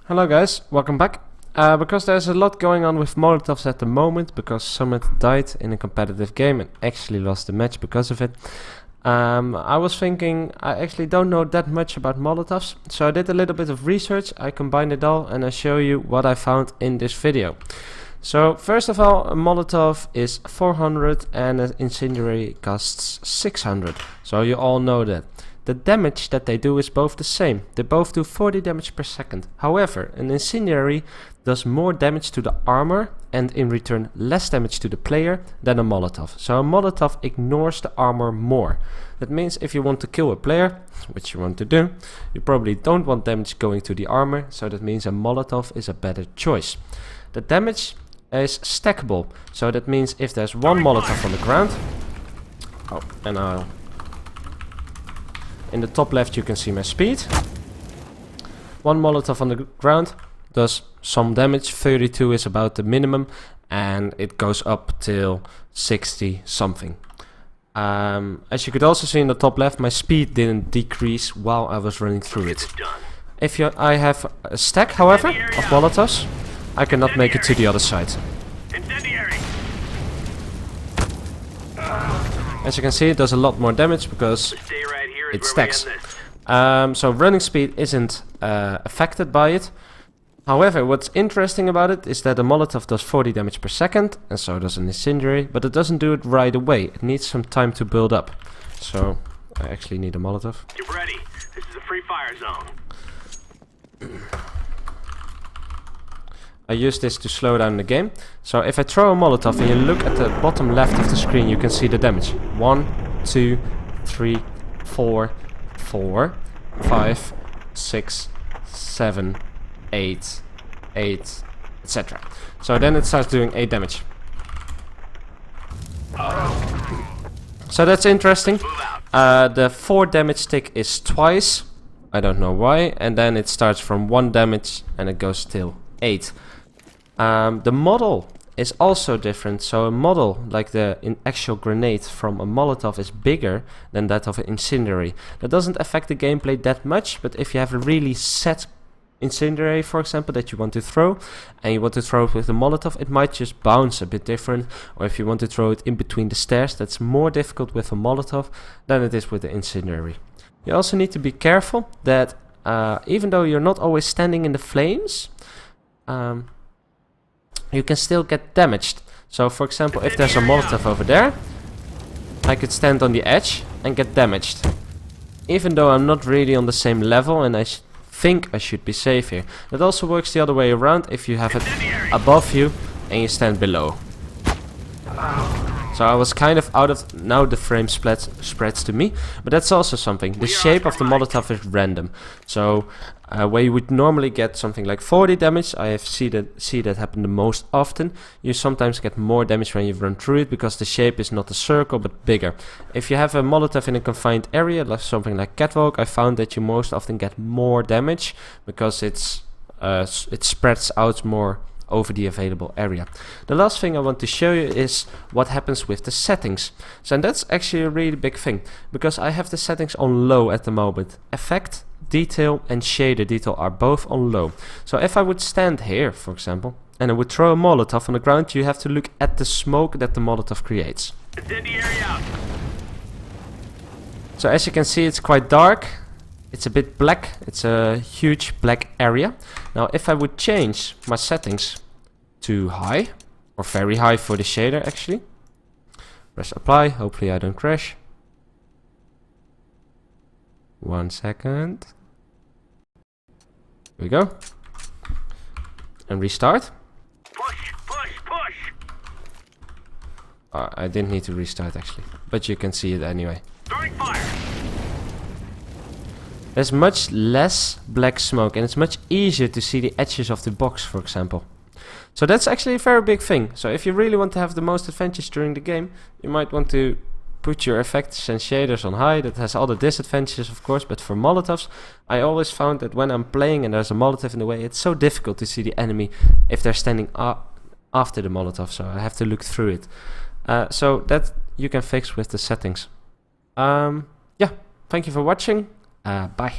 Hello guys, welcome back. Because there's a lot going on with Molotovs at the moment, because Summit died in a competitive game and actually lost the match because of it. I was thinking, I actually don't know that much about Molotovs, so I did a little bit of research, I combined it all and I show you what I found in this video. So first of all, a Molotov is 400 and an incendiary costs 600, so you all know that. The damage that they do is both the same. They both do 40 damage per second. However, an incendiary does more damage to the armor and in return less damage to the player than a Molotov. So a Molotov ignores the armor more. That means if you want to kill a player, which you want to do, you probably don't want damage going to the armor, so that means a Molotov is a better choice. The damage is stackable, so that means if there's one Molotov on the ground, in the top left you can see my speed. One Molotov on the ground does some damage, 32 is about the minimum, and it goes up till 60 something. As you could also see in the top left, my speed didn't decrease while I was running through it. If I have a stack, however, of Molotovs, I cannot make it to the other side. As you can see, it does a lot more damage because it stacks. So running speed isn't affected by it. However, what's interesting about it is that the Molotov does 40 damage per second, and so does an incendiary, but it doesn't do it right away. It needs some time to build up. So I actually need a Molotov. Get ready. This is a free fire zone. I use this to slow down the game. So if I throw a Molotov and you look at the bottom left of the screen, you can see the damage. 1, 2, 3, 4, 5, 6, 7, 8, etc. So then it starts doing 8 damage. So that's interesting. The 4 damage tick is twice. I don't know why. And then it starts from 1 damage and it goes till 8. The model is also different. So a model like the actual grenade from a Molotov is bigger than that of an incendiary. That doesn't affect the gameplay that much, but if you have a really set incendiary, for example, that you want to throw, and you want to throw it with a Molotov, it might just bounce a bit different. Or if you want to throw it in between the stairs, that's more difficult with a Molotov than it is with the incendiary. You also need to be careful that even though you're not always standing in the flames, you can still get damaged. So for example, if there's a Molotov over there, I could stand on the edge and get damaged. Even though I'm not really on the same level and I think I should be safe here. That also works the other way around if you have it above you and you stand below. So I was kind of out of... Now the frame spreads to me, but that's also something. The shape of the Molotov is random. So where you would normally get something like 40 damage, I have see that happen the most often. You sometimes get more damage when you run through it because the shape is not a circle but bigger. If you have a Molotov in a confined area, like something like Catwalk, I found that you most often get more damage because it spreads out more over the available area. The last thing I want to show you is what happens with the settings. So and that's actually a really big thing, because I have the settings on low at the moment. Effect, detail and shader detail are both on low. So if I would stand here, for example, and I would throw a Molotov on the ground, you have to look at the smoke that the Molotov creates. Incendiary out. So as you can see, it's quite dark. It's a bit black, it's a huge black area. Now if I would change my settings to high, or very high for the shader actually. Press apply, hopefully I don't crash. 1 second. Here we go. And restart. Push, push, push. I didn't need to restart actually, but you can see it anyway. Throwing fire. There's much less black smoke and it's much easier to see the edges of the box, for example. So that's actually a very big thing. So if you really want to have the most advantage during the game, you might want to put your effects and shaders on high. That has all the disadvantages, of course, but for Molotovs, I always found that when I'm playing and there's a Molotov in the way, it's so difficult to see the enemy if they're standing after the Molotov, so I have to look through it. So that you can fix with the settings. Yeah, thank you for watching. Bye.